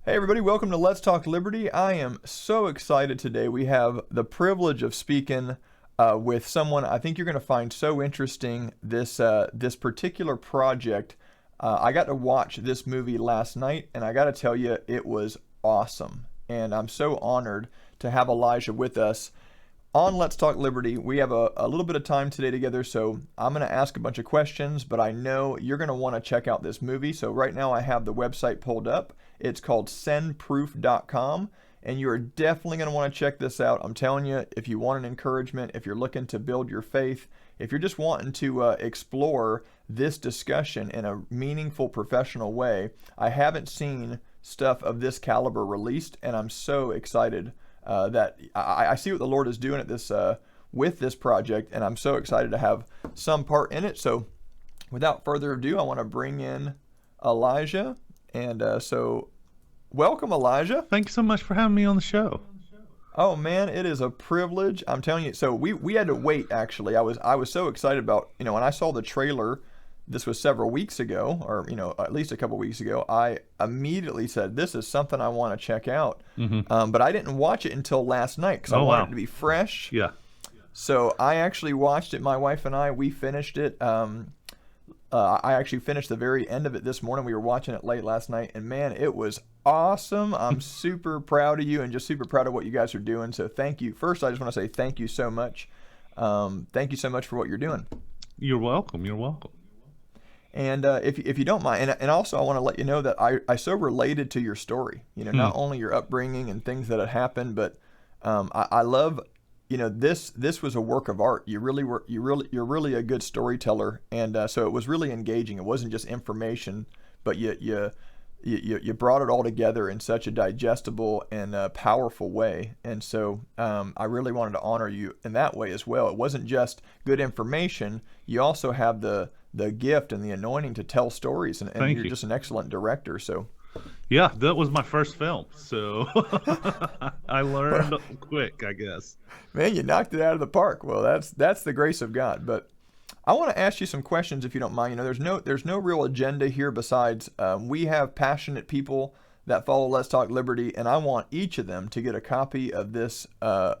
Hey everybody, welcome to Let's Talk Liberty. I am so excited today. We have the privilege of speaking with someone I think you're going to find so interesting. This particular project, I got to watch this movie last night, and I got to tell you, it was awesome. And I'm so honored to have Elijah with us on Let's Talk Liberty. We have a little bit of time today together, so I'm going to ask a bunch of questions, but I know you're going to want to check out this movie. So right now I have the website pulled up. It's called sendproof.com, and you're definitely going to want to check this out. I'm telling you, if you want an encouragement, if you're looking to build your faith, if you're just wanting to explore this discussion in a meaningful, professional way, I haven't seen stuff of this caliber released, and I'm so excited that I see what the Lord is doing at this with this project, and I'm so excited to have some part in it. So without further ado, I want to bring in Elijah. And so welcome, Elijah. Thank you so much for having me on the show. Oh man, it is a privilege. I'm telling you. So we had to wait, actually. I was so excited about, when I saw the trailer. This was several weeks ago, or at least a couple weeks ago. I immediately said, this is something I want to check out. But I didn't watch it until last night because I wanted it to be fresh. Yeah. So I actually watched it. My wife and we finished it. I actually finished the very end of it this morning. We were watching it late last night, and man, it was awesome. I'm super proud of you and just super proud of what you guys are doing. So thank you. First, I just want to say thank you so much. Thank you so much for what you're doing. You're welcome. You're welcome. And if you don't mind, and also I want to let you know that I so related to your story. Not only your upbringing and things that had happened, but I love. This was a work of art. You're really a good storyteller, and so it was really engaging. It wasn't just information, but you brought it all together in such a digestible and powerful way. And so I really wanted to honor you in that way as well. It wasn't just good information. You also have the gift and the anointing to tell stories, and you're just an excellent director. So. Yeah, that was my first film, so I learned quick, I guess. Man, you knocked it out of the park. Well, that's the grace of God. But I want to ask you some questions, if you don't mind. There's no real agenda here besides we have passionate people that follow Let's Talk Liberty, and I want each of them to get a copy of this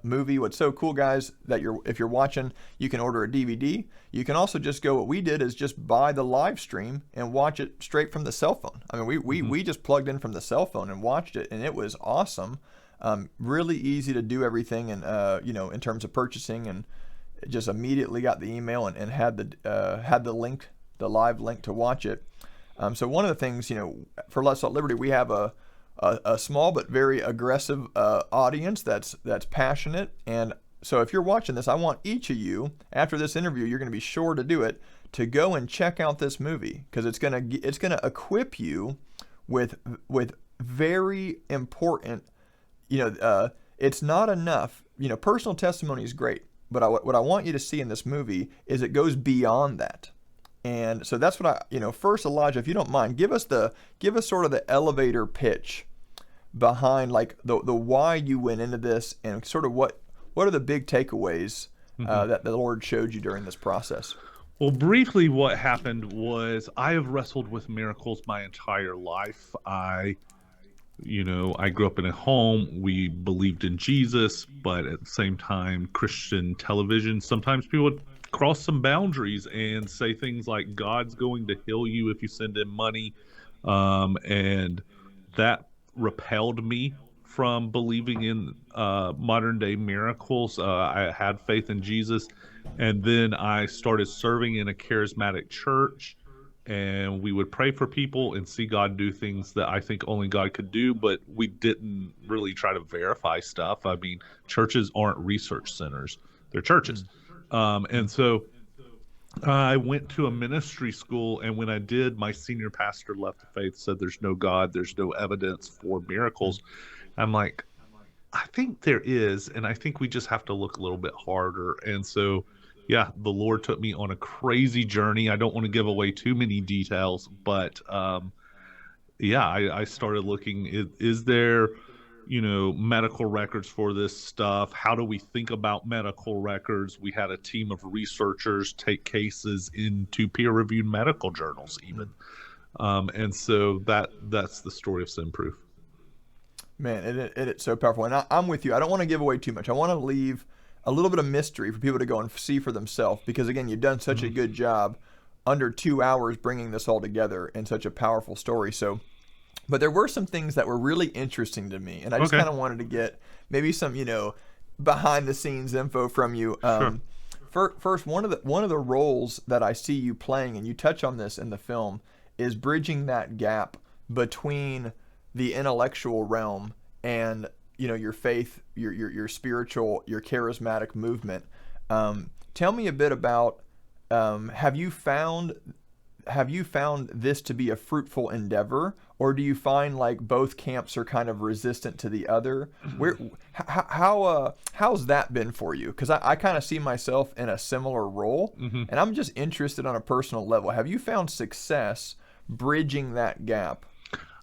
movie. What's so cool, guys, that if you're watching, you can order a DVD. You can also just go, what we did is just buy the live stream and watch it straight from the cell phone. I mean, we just plugged in from the cell phone and watched it, and it was awesome. Really easy to do everything, and in terms of purchasing, and just immediately got the email and had the link, the live link to watch it. So one of the things, for Let's Talk Liberty, we have a small but very aggressive audience that's passionate. And so if you're watching this, I want each of you, after this interview, you're going to be sure to do it, to go and check out this movie, because it's going to equip you with very important, it's not enough. Personal testimony is great, but what I want you to see in this movie is it goes beyond that. And so that's what first, Elijah, if you don't mind, give us sort of the elevator pitch behind like the why you went into this, and sort of what are the big takeaways that the Lord showed you during this process. Well, briefly, what happened was I have wrestled with miracles my entire life. I grew up in a home, we believed in Jesus, but at the same time, Christian television, sometimes people would cross some boundaries and say things like God's going to heal you if you send him money, and that repelled me from believing in modern day miracles. I had faith in Jesus, and then I started serving in a charismatic church, and we would pray for people and see God do things that I think only God could do, but we didn't really try to verify stuff. I mean, churches aren't research centers, they're churches. And so I went to a ministry school, and when I did, my senior pastor left the faith, said there's no God, there's no evidence for miracles. I'm like, I think there is, and I think we just have to look a little bit harder. And so, yeah, the Lord took me on a crazy journey. I don't want to give away too many details, but I started looking, is there medical records for this stuff? How do we think about medical records? We had a team of researchers take cases into peer-reviewed medical journals even. And so that's the story of Sin Proof. Man, it's so powerful. And I'm with you. I don't want to give away too much. I want to leave a little bit of mystery for people to go and see for themselves because, again, you've done such a good job under 2 hours bringing this all together in such a powerful story. So, but there were some things that were really interesting to me. And I just Okay, kind of wanted to get maybe some, behind the scenes info from you. sure. First, one of the roles that I see you playing, and you touch on this in the film, is bridging that gap between the intellectual realm and your faith, your spiritual, your charismatic movement. Tell me a bit about have you found this to be a fruitful endeavor, or do you find like both camps are kind of resistant to the other? How's that been for you? Because I kind of see myself in a similar role, Hmm. and I'm just interested on a personal level. Have you found success bridging that gap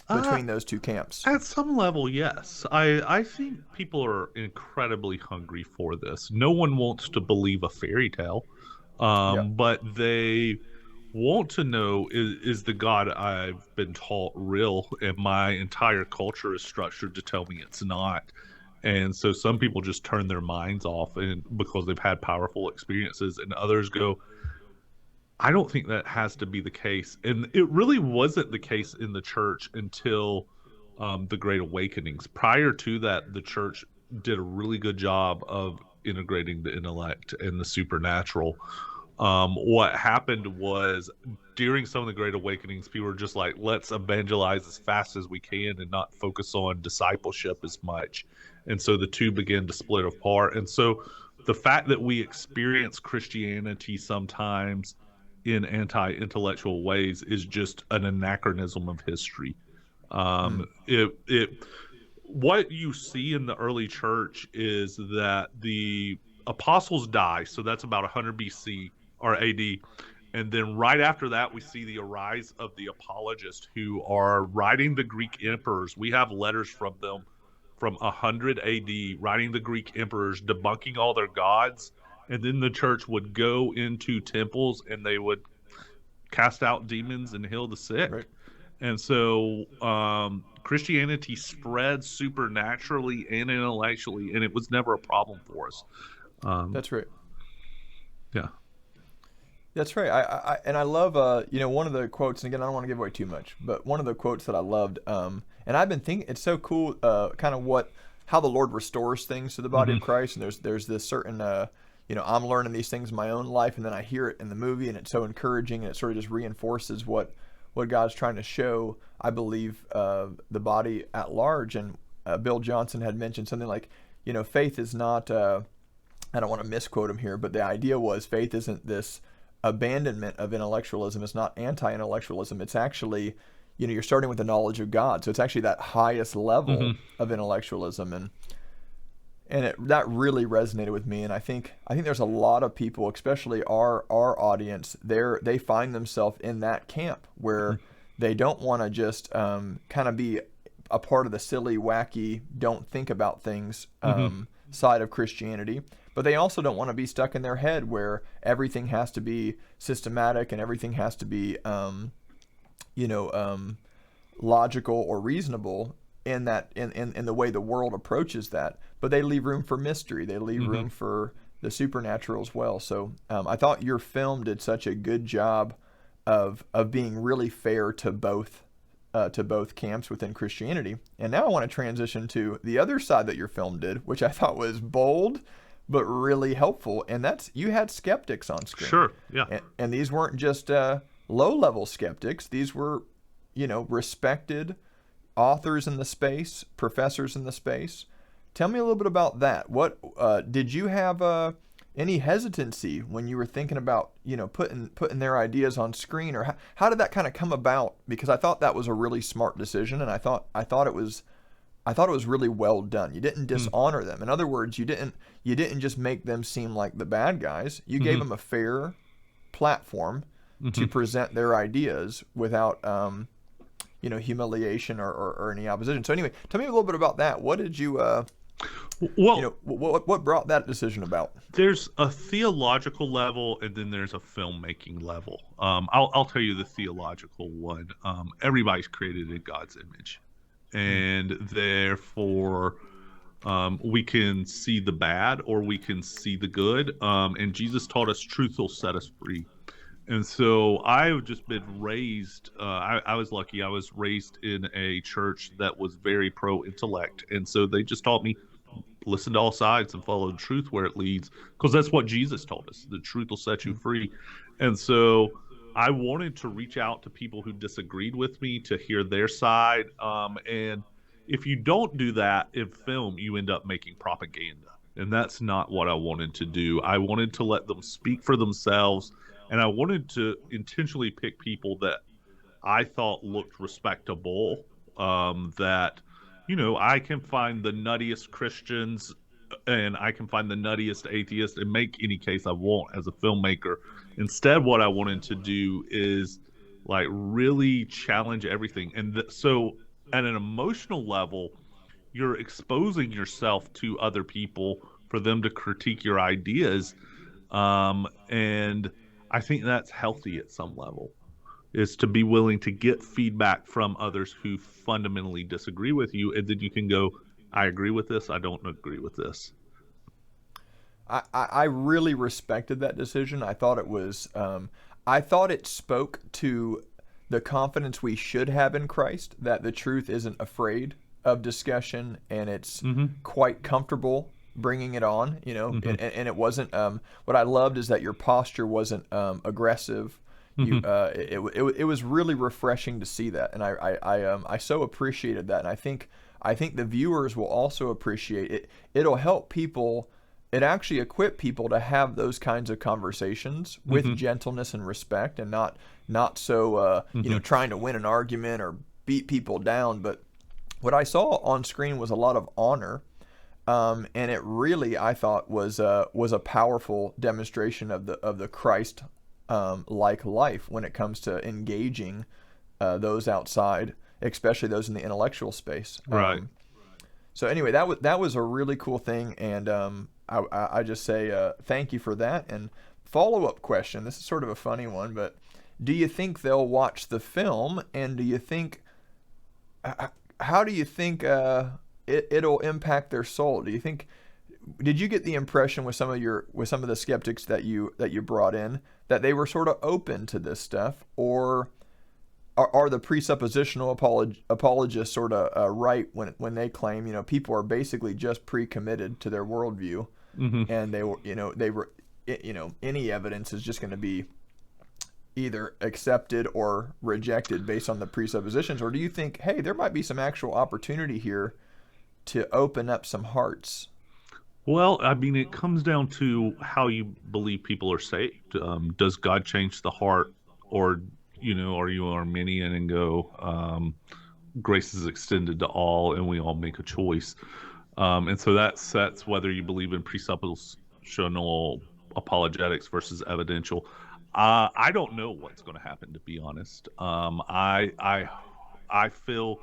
Uh, between those two camps? at some level, yes. I think people are incredibly hungry for this. No one wants to believe a fairy tale, Yeah, but they want to know, is the God I've been taught real? And my entire culture is structured to tell me it's not. And so some people just turn their minds off and because they've had powerful experiences, and others go, I don't think that has to be the case. And it really wasn't the case in the church until the Great Awakenings. Prior to that, the church did a really good job of integrating the intellect and the supernatural. What happened was during some of the Great Awakenings, people were just like, let's evangelize as fast as we can and not focus on discipleship as much. And so the two began to split apart. And so the fact that we experience Christianity sometimes in anti-intellectual ways is just an anachronism of history. mm, It what you see in the early church is that the apostles die, so that's about 100 BC or AD, and then right after that we see the arise of the apologists who are writing the Greek emperors. We have letters from them from 100 AD writing the Greek emperors debunking all their gods, and then the church would go into temples and they would cast out demons and heal the sick. right. And so Christianity spread supernaturally and intellectually, and it was never a problem for us. Um, That's right. yeah. That's right. And I love one of the quotes, and again I don't want to give away too much, but one of the quotes that I loved, and I've been thinking it's so cool, kind of how the Lord restores things to the body of Hmm. Christ, and there's this certain I'm learning these things in my own life, and then I hear it in the movie, and it's so encouraging, and it sort of just reinforces what God's trying to show. I believe the body at large, and Bill Johnson had mentioned something like, faith is not. I don't want to misquote him here, but the idea was faith isn't this abandonment of intellectualism. It's not anti-intellectualism. It's actually, you're starting with the knowledge of God. So it's actually that highest level Hmm. of intellectualism, and that really resonated with me. And I think there's a lot of people, especially our audience, they find themselves in that camp where they don't want to just kind of be a part of the silly, wacky, don't think about things Hmm. side of Christianity. But they also don't want to be stuck in their head where everything has to be systematic and everything has to be, you know, um, logical or reasonable in the way the world approaches that. But they leave room for mystery. They leave Hmm. room for the supernatural as well. So I thought your film did such a good job of being really fair to both camps within Christianity. And now I want to transition to the other side that your film did, which I thought was bold but really helpful. And that's you had skeptics on screen, Sure. Yeah. and these weren't just low-level skeptics. These were, respected authors in the space, professors in the space. Tell me a little bit about that. What did you have any hesitancy when you were thinking about putting their ideas on screen, or how did that kind of come about? Because I thought that was a really smart decision, and I thought it was really well done. You didn't dishonor them. In other words, you didn't just make them seem like the bad guys. You gave Hmm. them a fair platform to Hmm. present their ideas without humiliation or any opposition. So anyway, tell me a little bit about that. What did you Well, what brought that decision about? there's a theological level and then there's a filmmaking level. I'll tell you the theological one. Everybody's created in God's image. Mm. and therefore we can see the bad or we can see the good. And Jesus taught us truth will set us free. And so I've just been raised. I was lucky. I was raised in a church that was very pro intellect. And so they just taught me listen to all sides and follow the truth where it leads, because that's what Jesus told us. The truth will set you Mm. free. And so I wanted to reach out to people who disagreed with me to hear their side. And if you don't do that in film, you end up making propaganda. And that's not what I wanted to do. I wanted to let them speak for themselves. And I wanted to intentionally pick people that I thought looked respectable. That, I can find the nuttiest Christians and I can find the nuttiest atheists and make any case I want as a filmmaker. Instead, what I wanted to do is like really challenge everything. And so, at an emotional level, you're exposing yourself to other people for them to critique your ideas. And I think that's healthy at some level, is to be willing to get feedback from others who fundamentally disagree with you, and then you can go, I agree with this, I don't agree with this. I really respected that decision. I thought it was, I thought it spoke to the confidence we should have in Christ, that the truth isn't afraid of discussion and it's Mm-hmm. quite comfortable bringing it on, Mm-hmm. and it wasn't, what I loved is that your posture wasn't aggressive. Mm-hmm. It was really refreshing to see that. And I so appreciated that. And I think the viewers will also appreciate it. It'll help people, it actually equip people to have those kinds of conversations with Mm-hmm. gentleness and respect, and not so Mm-hmm. trying to win an argument or beat people down. But what I saw on screen was a lot of honor, and it really, I thought, was a powerful demonstration of the Christ like life when it comes to engaging those outside, especially those in the intellectual space. Right. So anyway, that was a really cool thing, and I just say thank you for that. And follow up question. This is sort of a funny one, but do you think they'll watch the film, and do you think how do you think it'll impact their soul? Do you think, did you get the impression with some of the skeptics that you brought in, that they were sort of open to this stuff, or are the presuppositional apologists sort of right when they claim people are basically just pre-committed to their worldview, Mm-hmm. and they were any evidence is just going to be either accepted or rejected based on the presuppositions? Or do you think, hey, there might be some actual opportunity here to open up some hearts? Well, I mean, it comes down to how you believe people are saved. Does God change the heart, or are you Arminian and go, grace is extended to all, and we all make a choice? And so that sets whether you believe in presuppositional apologetics versus evidential. I don't know what's going to happen, to be honest. I feel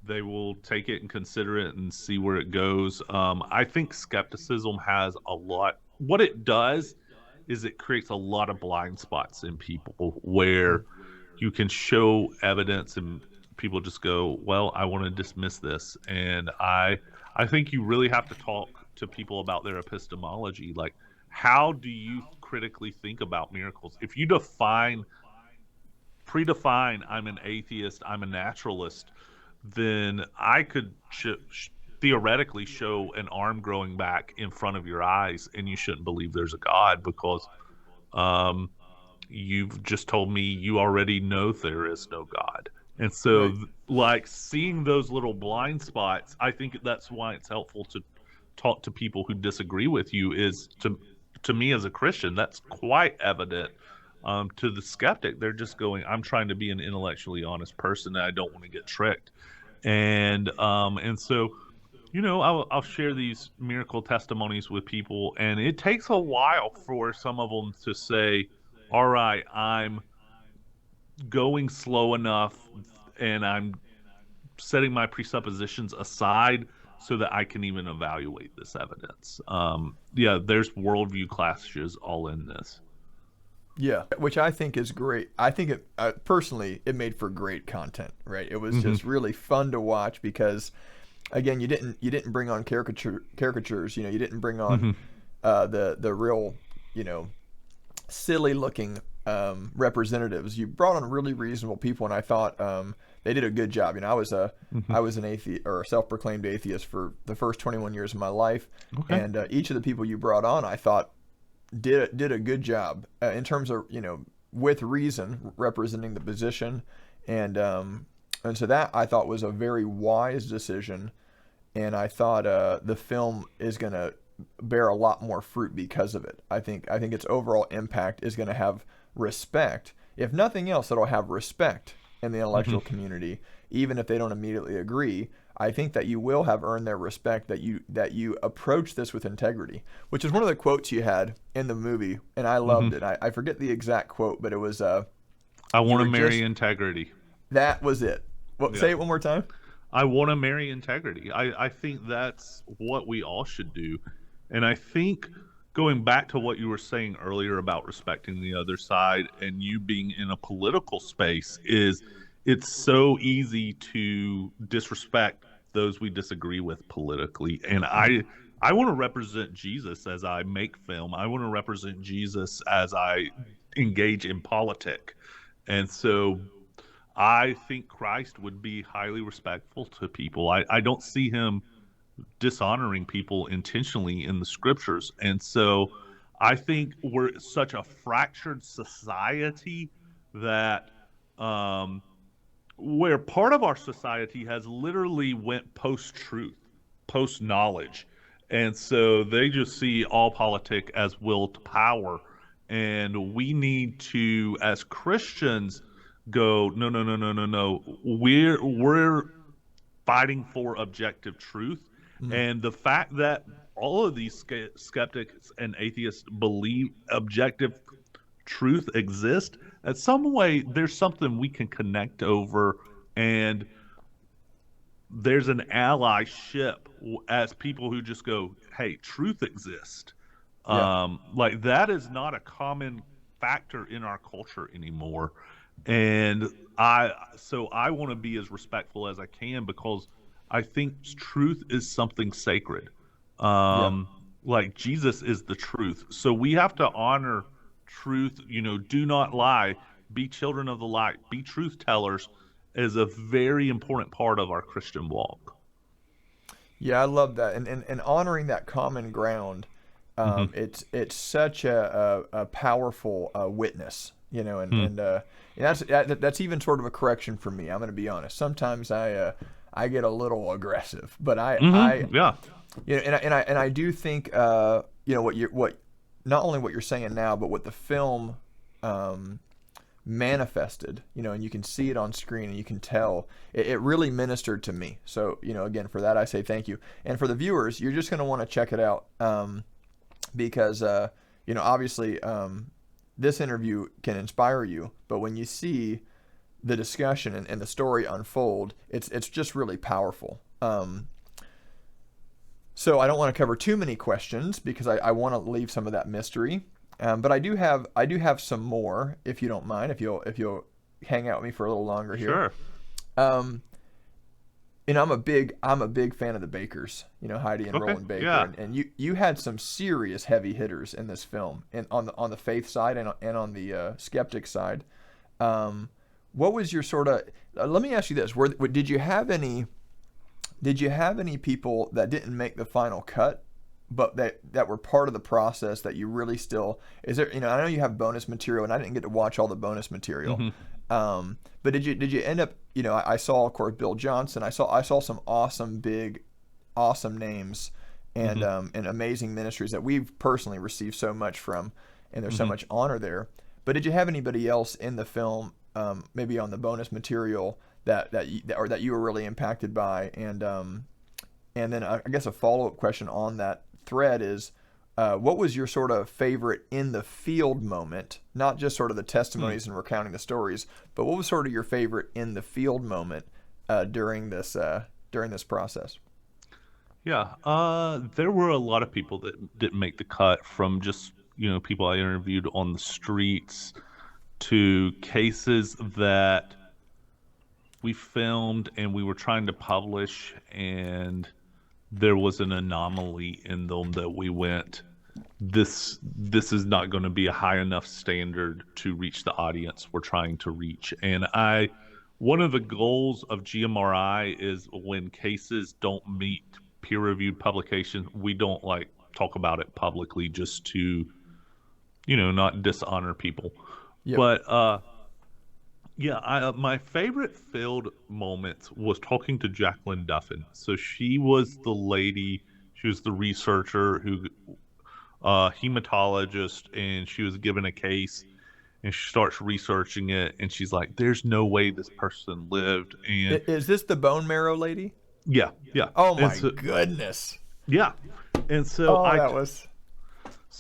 they will take it and consider it and see where it goes. I think skepticism has a lot. What it does is it creates a lot of blind spots in people where Mm. you can show evidence and people just go, "Well, I want to dismiss this." And I think you really have to talk to people about their epistemology. Like, how do you critically think about miracles? If you predefine, I'm an atheist, I'm a naturalist, then I could theoretically show an arm growing back in front of your eyes, and you shouldn't believe there's a God because um, you've just told me you already know there is no God. And so, Right. like, seeing those little blind spots, I think that's why it's helpful to talk to people who disagree with you. Is to me as a Christian, that's quite evident. To the skeptic, they're just going, I'm trying to be an intellectually honest person, and I don't want to get tricked. And so, I'll share these miracle testimonies with people, and it takes a while for some of them to say, all right, I'm going slow enough and I'm setting my presuppositions aside so that I can even evaluate this evidence. Yeah, there's worldview clashes all in this. Yeah, which I think is great. I think it personally it made for great content, right? It was Hmm. just really fun to watch because again, you didn't bring on caricatures, you didn't bring on Hmm. the real, you know, silly looking representatives. You brought on really reasonable people, and I thought they did a good job. Hmm. I was an atheist or a self-proclaimed atheist for the first 21 years of my life, Okay. and each of the people you brought on, I thought did a good job in terms of with reason representing the position, and and so that I thought was a very wise decision, and I thought the film is gonna bear a lot more fruit because of it. I think its overall impact is gonna have respect. If nothing else, it'll have respect in the Hmm. intellectual community, even if they don't immediately agree. I think that you will have earned their respect that you approach this with integrity, which is one of the quotes you had in the movie, and I Hmm. loved it. I forget the exact quote, but it was I you want to were marry just integrity. that was it. What Yeah. say it one more time? I want to marry integrity. I think that's what we all should do. And I think going back to what you were saying earlier about respecting the other side and you being in a political space is it's so easy to disrespect those we disagree with politically. And Mm-hmm. I want to represent Jesus as I make film. I want to represent Jesus as I engage in politic. And so I think Christ would be highly respectful to people. I don't see him dishonoring people intentionally in the scriptures. And so I think we're such a fractured society that um, where part of our society has literally went post truth, post knowledge. And so they just see all politic as will to power. And we need to, as Christians, go, no, no, no, no, no, no. We're fighting for objective truth. Mm-hmm. And the fact that all of these skeptics and atheists believe objective truth exists, at some way there's something we can connect over, and there's an allyship as people who just go, hey, truth exists. Yeah. Like that is not a common factor in our culture anymore. And I want to be as respectful as I can because I think truth is something sacred. Yeah. Um, like Jesus is the truth. So we have to honor truth, do not lie, be children of the light, be truth tellers is a very important part of our Christian walk. Yeah, I love that, and honoring that common ground. Hmm. It's such a powerful witness, Hmm. and that's even sort of a correction for me. I'm going to be honest. Sometimes I get a little aggressive, but I Hmm. Yeah. and I do think what not only what you're saying now, but what the film um, manifested, and you can see it on screen and you can tell it really ministered to me. So, again, for that, I say thank you. And for the viewers, you're just going to want to check it out because, obviously, this interview can inspire you, but when you see the discussion and the story unfold, it's just really powerful. So I don't want to cover too many questions because I want to leave some of that mystery. But I do have some more if you don't mind if you'll hang out with me for a little longer here. Sure. Um, I'm a big fan of the Bakers, Heidi and Okay. Roland Baker, Yeah. and you had some serious heavy hitters in this film, and on the faith side and on the skeptic side. Um, what was your sort of? Let me ask you this: did you have any people that didn't make the final cut, but that were part of the process that you really still is there? I know you have bonus material, and I didn't get to watch all the bonus material. Hmm. But did you end up? I saw, of course, Bill Johnson. I saw some awesome big, awesome names, Hmm. and amazing ministries that we've personally received so much from, and there's so Hmm. much honor there. But did you have anybody else in the film, maybe on the bonus material that you were really impacted by? And then I guess a follow up question on that thread is, what was your sort of favorite in the field moment? Not just sort of the Hmm. testimonies and recounting the stories, but what was sort of your favorite in the field moment during this process? Yeah. There were a lot of people that didn't make the cut from just people I interviewed on the streets, to cases that we filmed and we were trying to publish, and there was an anomaly in them that we went, this is not going to be a high enough standard to reach the audience we're trying to reach. And one of the goals of GMRI is when cases don't meet peer-reviewed publications, we don't like talk about it publicly just to, not dishonor people. Yep. But yeah, my favorite field moments was talking to Jacqueline Duffin. So she was the lady, she was the researcher who, hematologist, and she was given a case, and she starts researching it, and she's like, "There's no way this person lived." And Is this the bone marrow lady? yeah, yeah, Oh and my so goodness. yeah, and so Oh, that was.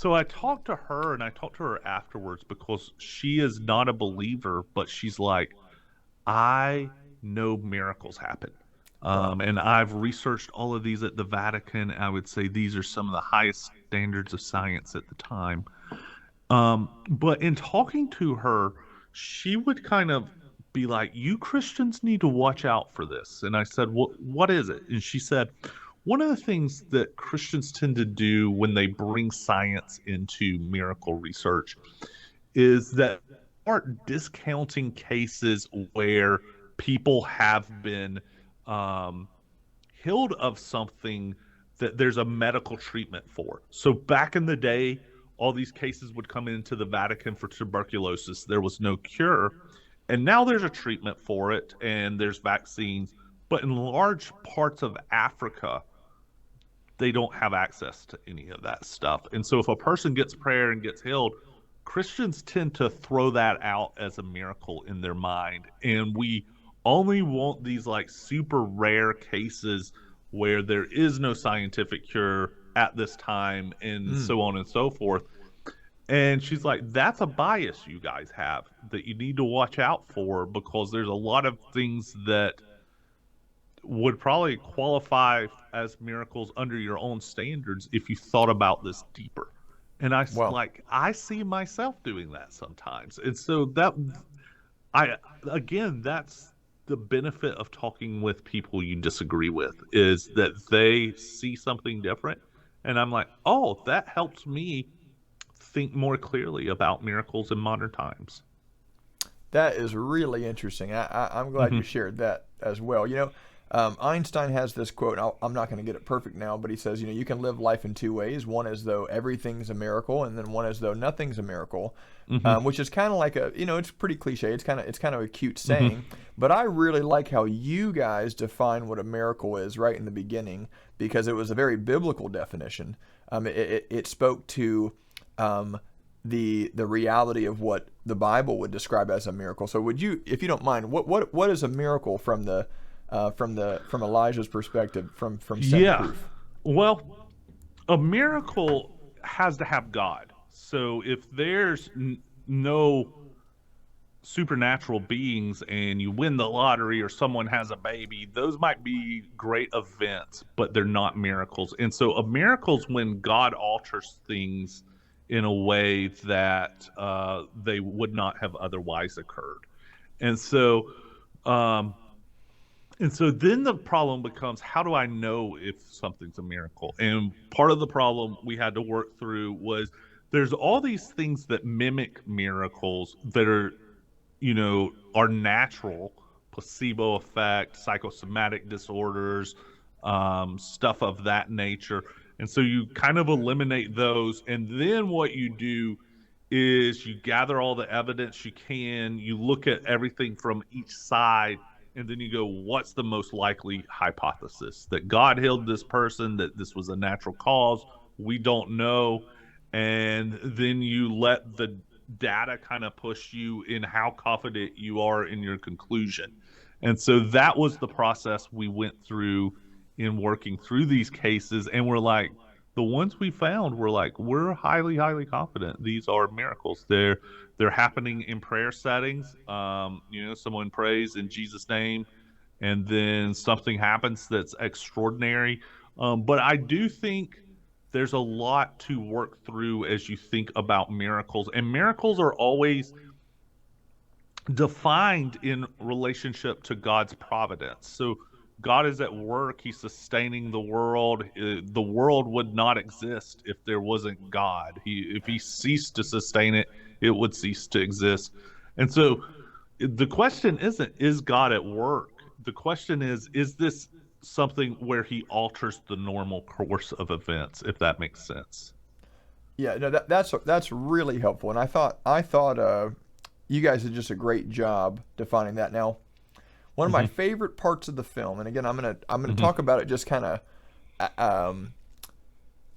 I talked to her, and I talked to her afterwards because she is not a believer, but she's like, I know miracles happen. Wow. And I've researched all of these at the Vatican. I would say these are some of the highest standards of science at the time. But in talking to her, she would kind of be like, "You Christians need to watch out for this." And I said, "What is it?" And she said, "One of the things that Christians tend to do when they bring science into miracle research is that they aren't discounting cases where people have been um, healed of something that there's a medical treatment for." So back in the day, all these cases would come into the Vatican for tuberculosis. There was no cure. And now there's a treatment for it, and there's vaccines. But in large parts of Africa, they don't have access to any of that stuff. And so if a person gets prayer and gets healed, Christians tend to throw that out as a miracle in their mind. And we only want these like super rare cases where there is no scientific cure at this time, and Mm. so on and so forth. And she's like, that's a bias you guys have that you need to watch out for, because there's a lot of things that would probably qualify as miracles under your own standards if you thought about this deeper. And Well, I see myself doing that sometimes. And so that I again, that's the benefit of talking with people you disagree with, is that they see something different, and I'm like, "Oh, that helps me think more clearly about miracles in modern times." that is really interesting. I'm glad you Hmm. shared that as well. Einstein has this quote. I'm not going to get it perfect now, but he says, you can live life in two ways. One as though everything's a miracle, and then one as though nothing's a miracle, Hmm. which is kind of like it's pretty cliche. It's kind of a cute Hmm. saying, but I really like how you guys define what a miracle is right in the beginning, because it was a very biblical definition. It spoke to um, the reality of what the Bible would describe as a miracle. So would you, if you don't mind, what is a miracle from from Elijah's perspective, from sin Yeah. proof? Well, a miracle has to have God. So if there's no supernatural beings and you win the lottery or someone has a baby, those might be great events, but they're not miracles. And so a miracle is when God alters things in a way that they would not have otherwise occurred. And so, um, and so then the problem becomes, how do I know if something's a miracle? And part of the problem we had to work through was there's all these things that mimic miracles that are natural: placebo effect, psychosomatic disorders, stuff of that nature. And so you kind of eliminate those. And then what you do is you gather all the evidence you can, you look at everything from each side, and then you go, what's the most likely hypothesis? That God healed this person, that this was a natural cause? We don't know. And then you let the data kind of push you in how confident you are in your conclusion. And so that was the process we went through in working through these cases. And we're like, the ones we found were like, we're highly, highly confident these are miracles. They're happening in prayer settings. Someone prays in Jesus' name, and then something happens that's extraordinary. But I do think there's a lot to work through as you think about miracles, and miracles are always defined in relationship to God's providence. So God is at work, he's sustaining the world. The world would not exist if there wasn't God. If he ceased to sustain it, it would cease to exist. And so the question isn't, is God at work? The question is this something where he alters the normal course of events, if that makes sense? Yeah, no, that's really helpful, and I thought you guys did just a great job defining that. Now, one of my Hmm. favorite parts of the film, and again, I'm gonna Hmm. talk about it just kind of um,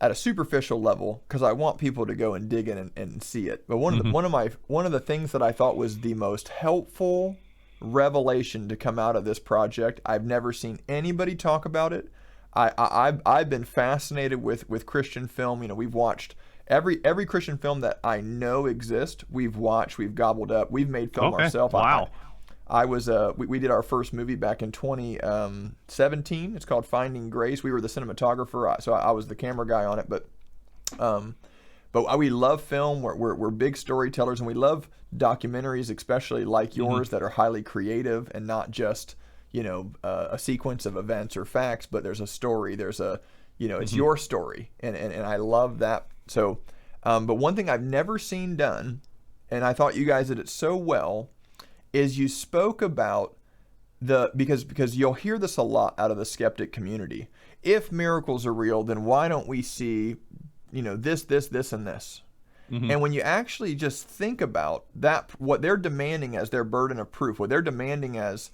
at a superficial level because I want people to go and dig in and see it. But Hmm. one of the things that I thought was the most helpful revelation to come out of this project, I've never seen anybody talk about it. I've been fascinated with Christian film. You know, we've watched every Christian film that I know exists. We've watched, we've gobbled up, we've made film Okay. ourselves. Wow. I was we did our first movie back in 2017. It's called Finding Grace. We were the cinematographer, so I was the camera guy on it. Um, but we love film. We're big storytellers, and we love documentaries, especially like Hmm. yours, that are highly creative and not just a sequence of events or facts, but there's a story. There's a it's Hmm. your story, and I love that. So, but one thing I've never seen done, and I thought you guys did it so well, is you spoke about because you'll hear this a lot out of the skeptic community. If miracles are real, then why don't we see, this, and this? Hmm. And when you actually just think about that, what they're demanding as their burden of proof, what they're demanding as,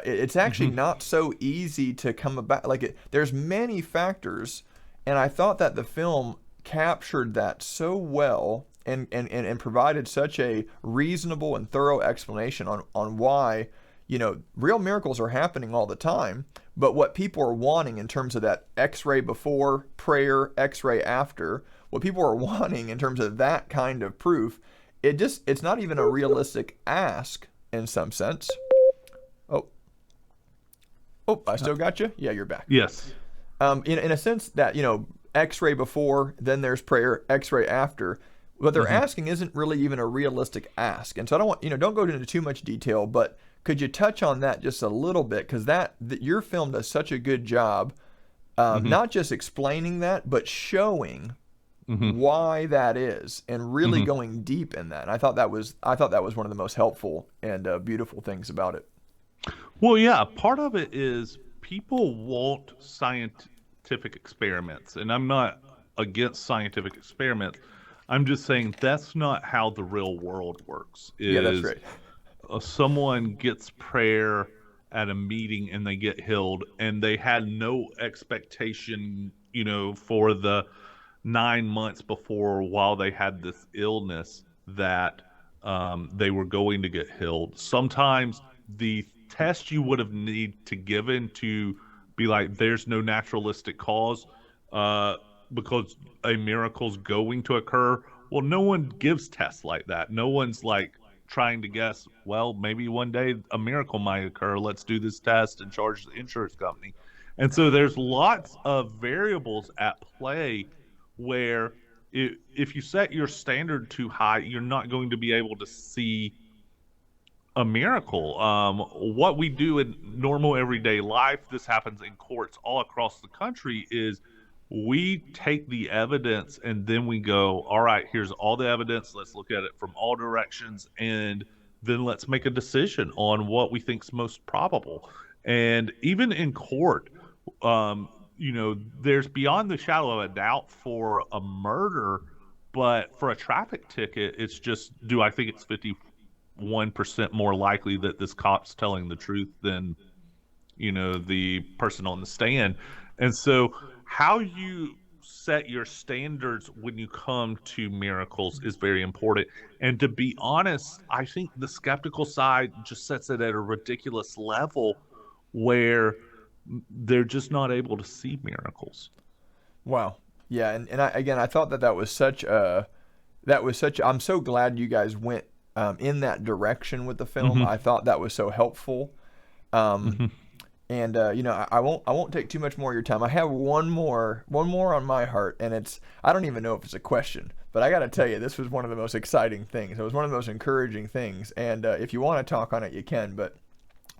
it's actually Hmm. not so easy to come about. There's many factors, and I thought that the film captured that so well and provided such a reasonable and thorough explanation on why real miracles are happening all the time, but what people are wanting in terms of that x-ray before prayer, x-ray after, what people are wanting in terms of that kind of proof, it's not even a realistic ask in some sense. Oh, I still got you. Yeah, you're back. Yes. In a sense that x-ray before, then there's prayer, x-ray after. What they're Hmm. asking isn't really even a realistic ask, and so I don't want don't go into too much detail, but could you touch on that just a little bit, because your film does such a good job, Hmm. not just explaining that, but showing Hmm. why that is, and really Hmm. going deep in that. And I thought that was one of the most helpful and beautiful things about it. Well, yeah, part of it is people want scientific experiments, and I'm not against scientific experiments. I'm just saying that's not how the real world works. Yeah, that's Is right. someone gets prayer at a meeting and they get healed, and they had no expectation, for the 9 months before while they had this illness that they were going to get healed. Sometimes the test you would have need to given to be like, there's no naturalistic cause, uh, because a miracle's going to occur. Well, no one gives tests like that. No one's like trying to guess, well, maybe one day a miracle might occur. Let's do this test and charge the insurance company. And so there's lots of variables at play where if you set your standard too high, you're not going to be able to see a miracle. What we do in normal everyday life, this happens in courts all across the country, is we take the evidence and then we go, all right, here's all the evidence. Let's look at it from all directions. And then let's make a decision on what we think's most probable. And even in court, um, there's beyond the shadow of a doubt for a murder, but for a traffic ticket, it's just, do I think it's 51% more likely that this cop's telling the truth than, the person on the stand? And so, how you set your standards when you come to miracles is very important. And to be honest, I think the skeptical side just sets it at a ridiculous level where they're just not able to see miracles. Wow. Yeah, and I thought that was such a I'm so glad you guys went in that direction with the film. Hmm. I thought that was so helpful. Um, Hmm. And I won't take too much more of your time. I have one more on my heart, and I don't even know if it's a question, but I got to tell you, this was one of the most exciting things. It was one of the most encouraging things. And if you want to talk on it, you can. But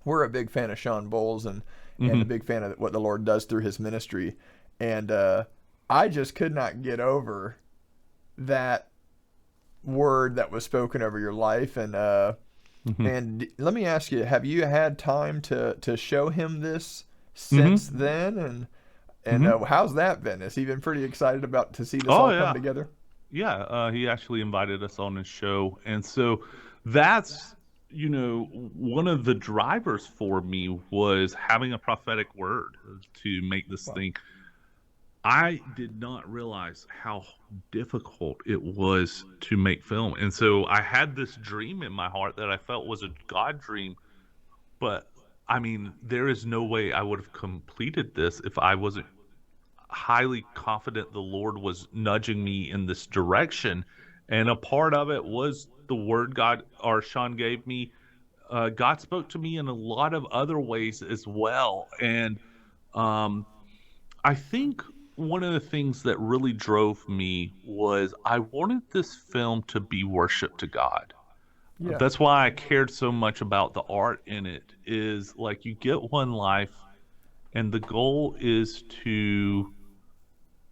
we're a big fan of Sean Bowles, and a Hmm. big fan of what the Lord does through his ministry. And I just could not get over that word that was spoken over your life. Hmm. And let me ask you, have you had time to show him this since Hmm. then? And Hmm. how's that been? Has he been pretty excited about to see this Oh all come yeah, together? yeah. He actually invited us on his show, and so that's one of the drivers for me was having a prophetic word to make this Wow. thing. I did not realize how difficult it was to make film. And so I had this dream in my heart that I felt was a God dream. But I mean, there is no way I would have completed this if I wasn't highly confident the Lord was nudging me in this direction. And a part of it was the word God or Sean gave me. God spoke to me in a lot of other ways as well. And um, I think one of the things that really drove me was I wanted this film to be worship to God. Yeah. That's why I cared so much about the art in it is like you get one life and the goal is to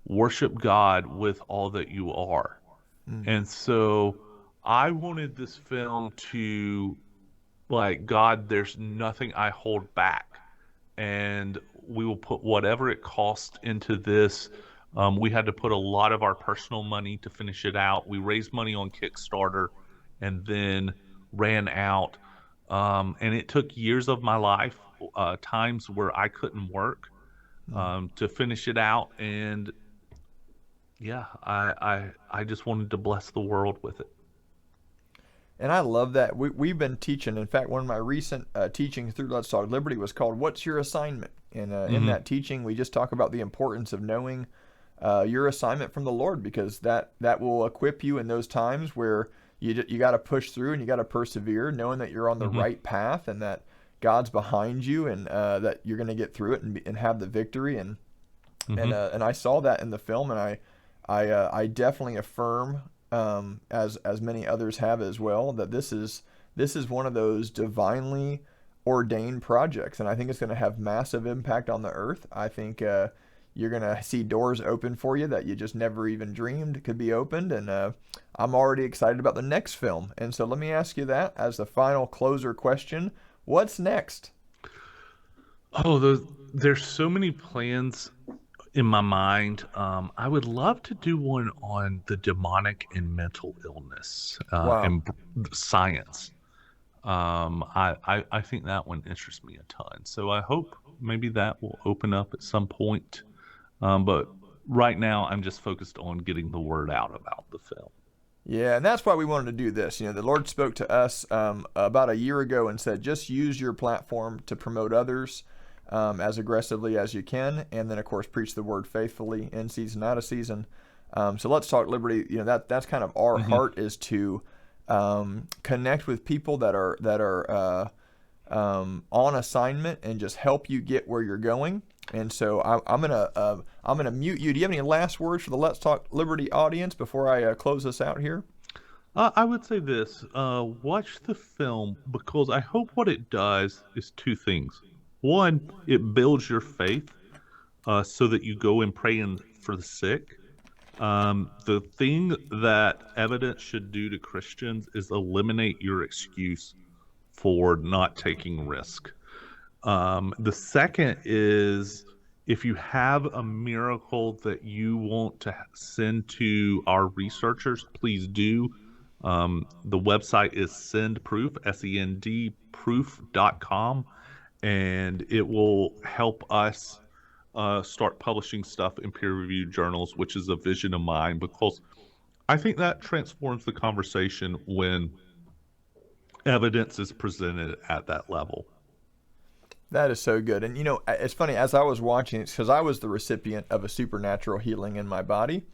worship God with all that you are. Mm. And so I wanted this film to like God, there's nothing I hold back, and we will put whatever it costs into this. We had to put a lot of our personal money to finish it out. We raised money on Kickstarter and then ran out. And it took years of my life, times where I couldn't work, Mm. to finish it out. And yeah, I just wanted to bless the world with it. And I love that. We've been teaching. In fact, one of my recent teachings through Let's Talk Liberty was called "What's Your Assignment?" And in Hmm. that teaching, we just talk about the importance of knowing your assignment from the Lord, because that will equip you in those times where you got to push through and you got to persevere, knowing that you're on the Hmm. right path and that God's behind you, and that you're going to get through it and have the victory. And I saw that in the film, and I definitely affirm, as many others have as well, that this is one of those divinely ordained projects, and I think it's going to have massive impact on the earth. I think you're going to see doors open for you that you just never even dreamed could be opened, and I'm already excited about the next film. And so let me ask you that as the final closer question: what's next? Oh, there's so many plans in my mind. I would love to do one on the demonic and mental illness Wow. and science. I think that one interests me a ton. So I hope maybe that will open up at some point. But right now, I'm just focused on getting the word out about the film. Yeah, and that's why we wanted to do this. The Lord spoke to us about a year ago and said, just use your platform to promote others as aggressively as you can, and then of course preach the word faithfully in season, out of season. So let's talk liberty. That's kind of our Hmm. heart, is to connect with people that are on assignment and just help you get where you're going. And so I'm gonna mute you. Do you have any last words for the Let's Talk Liberty audience before I close this out here? I would say this: watch the film because I hope what it does is two things. One, it builds your faith so that you go and pray for the sick. The thing that evidence should do to Christians is eliminate your excuse for not taking risk. The second is if you have a miracle that you want to send to our researchers, please do. The website is sendproof, SEND proof.com, and it will help us start publishing stuff in peer reviewed journals, which is a vision of mine because I think that transforms the conversation when evidence is presented at that level. That is so good. And it's funny, as I was watching it, because I was the recipient of a supernatural healing in my body,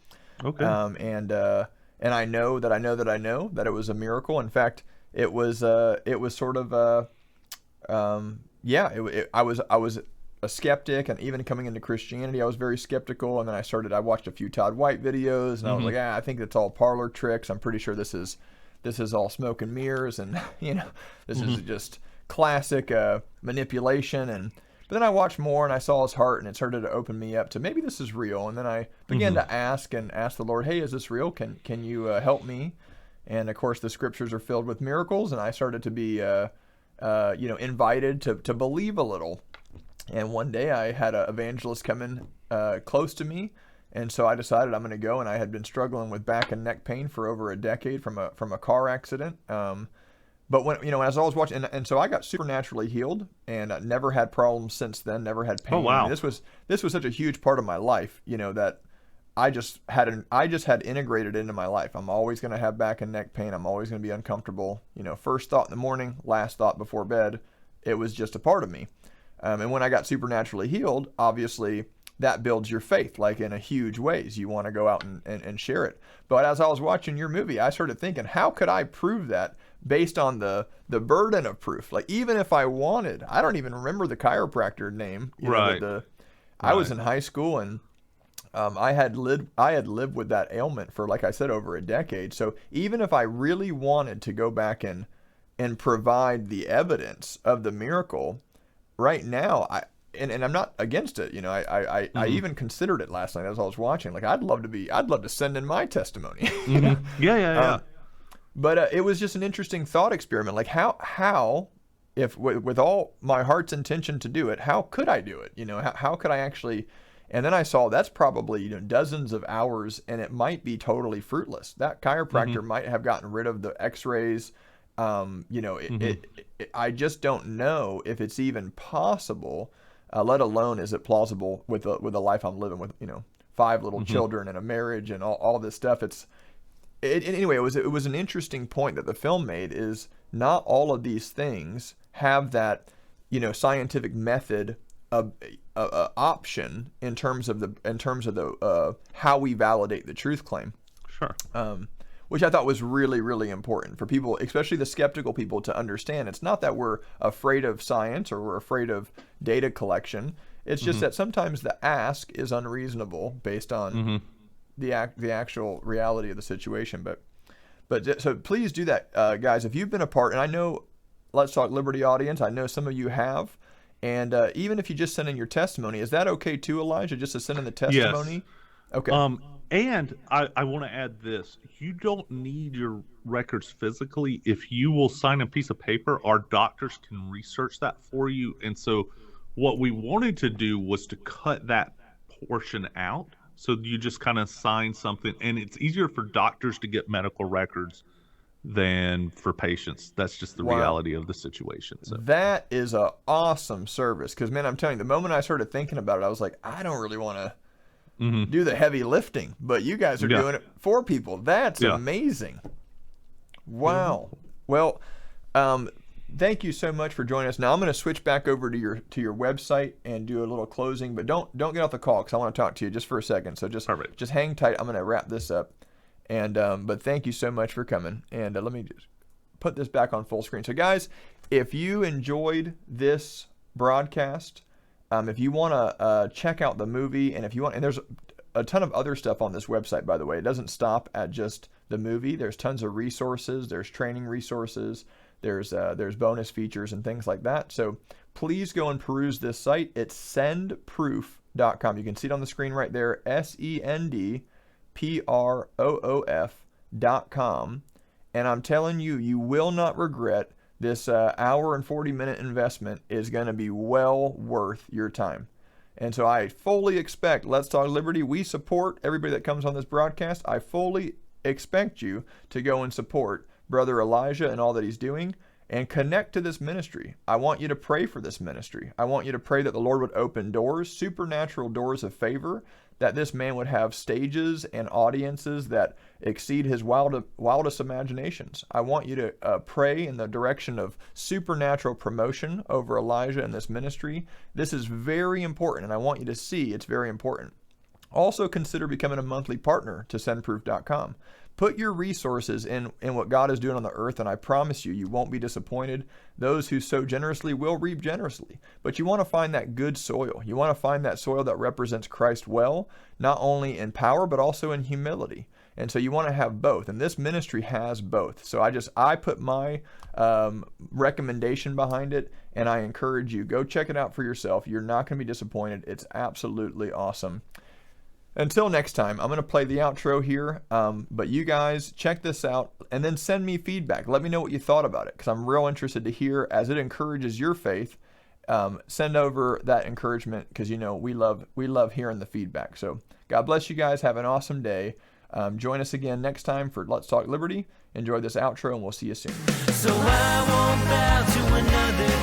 Okay. and I know that I know that I know that it was a miracle. In fact, it was sort of yeah, I was a skeptic, and even coming into Christianity, I was very skeptical. And then I watched a few Todd White videos, and I was Mm-hmm. like, I think it's all parlor tricks. I'm pretty sure this is all smoke and mirrors, and this is Mm-hmm. just classic manipulation. And but then I watched more, and I saw his heart, and it started to open me up to maybe this is real. And then I began Mm-hmm. to ask the Lord, hey, is this real? Can you help me? And of course, the scriptures are filled with miracles, and I started to be invited to believe a little. And one day I had an evangelist come in close to me, and so I decided I'm going to go. And I had been struggling with back and neck pain for over a decade from a car accident. But when as I was watching, and so I got supernaturally healed, and never had problems since then. Never had Oh, pain. I mean, wow. this was such a huge part of my life, that I just had integrated into my life. I'm always going to have back and neck pain. I'm always going to be uncomfortable. First thought in the morning, last thought before bed. It was just a part of me. And when I got supernaturally healed, obviously that builds your faith, like in a huge ways. You want to go out and share it. But as I was watching your movie, I started thinking, how could I prove that based on the burden of proof? Like, even if I wanted, I don't even remember the chiropractor name. Right. I was Right. in high school, and I had lived with that ailment for, like I said, over a decade. So even if I really wanted to go back and provide the evidence of the miracle, right now, and I'm not against it. I Mm-hmm. even considered it last night as I was watching. Like, I'd love to send in my testimony. Mm-hmm. Yeah, yeah, yeah. But it was just an interesting thought experiment. Like, how if with all my heart's intention to do it, how could I do it? How could I actually? And then I saw that's probably dozens of hours, and it might be totally fruitless. That chiropractor Mm-hmm. might have gotten rid of the X-rays. Mm-hmm. I just don't know if it's even possible, let alone is it plausible with the life I'm living with, 5 little Mm-hmm. children and a marriage and all this stuff. Anyway, it was an interesting point that the film made, is not all of these things have that, scientific method of option in terms of the how we validate the truth claim. Sure. Which I thought was really, really important for people, especially the skeptical people, to understand. It's not that we're afraid of science or we're afraid of data collection. It's just Mm-hmm. that sometimes the ask is unreasonable based on Mm-hmm. the actual reality of the situation. But so please do that, guys. If you've been a part, and I know, Let's Talk Liberty audience, I know some of you have, and even if you just send in your testimony, is that okay too, Elijah? Just to send in the Yes. testimony? Okay. And I want to add this. You don't need your records physically. If you will sign a piece of paper, our doctors can research that for you. And so what we wanted to do was to cut that portion out. So you just kind of sign something, and it's easier for doctors to get medical records than for patients. That's just the Wow. reality of the situation. So, That is a awesome service, because, man, I'm telling you, the moment I started thinking about it, I was like, I don't really want to mm-hmm. do the heavy lifting, but you guys are Yeah. doing it for people. That's Yeah. amazing. Wow. Well, thank you so much for joining us. Now I'm going to switch back over to your website and do a little closing, but don't get off the call, because I want to talk to you just for a second. So Perfect. just hang tight. I'm going to wrap this up, and but thank you so much for coming. And let me just put this back on full screen. So, guys, if you enjoyed this broadcast, if you want to check out the movie, and if you want, and there's a ton of other stuff on this website, by the way. It doesn't stop at just the movie. There's tons of resources. There's training resources. There's bonus features and things like that. So please go and peruse this site. It's sendproof.com. You can see it on the screen right there. SENDPROOF.com. And I'm telling you, you will not regret this hour and 40-minute investment. Is going to be well worth your time. And so I fully expect, Let's Talk Liberty, we support everybody that comes on this broadcast. I fully expect you to go and support Brother Elijah and all that he's doing, and connect to this ministry. I want you to pray for this ministry. I want you to pray that the Lord would open doors, supernatural doors of favor, that this man would have stages and audiences that exceed his wildest imaginations. I want you to pray in the direction of supernatural promotion over Elijah and this ministry. This is very important, and I want you to see it's very important. Also consider becoming a monthly partner to sendproof.com. Put your resources in what God is doing on the earth, and I promise you, you won't be disappointed. Those who sow generously will reap generously. But you want to find that good soil. You want to find that soil that represents Christ well, not only in power, but also in humility. And so you want to have both. And this ministry has both. So I put my recommendation behind it, and I encourage you, go check it out for yourself. You're not going to be disappointed. It's absolutely awesome. Until next time, I'm going to play the outro here, but you guys check this out and then send me feedback. Let me know what you thought about it, because I'm real interested to hear as it encourages your faith. Send over that encouragement, because we love hearing the feedback. So God bless you guys. Have an awesome day. Join us again next time for Let's Talk Liberty. Enjoy this outro, and we'll see you soon. So I won't bow to another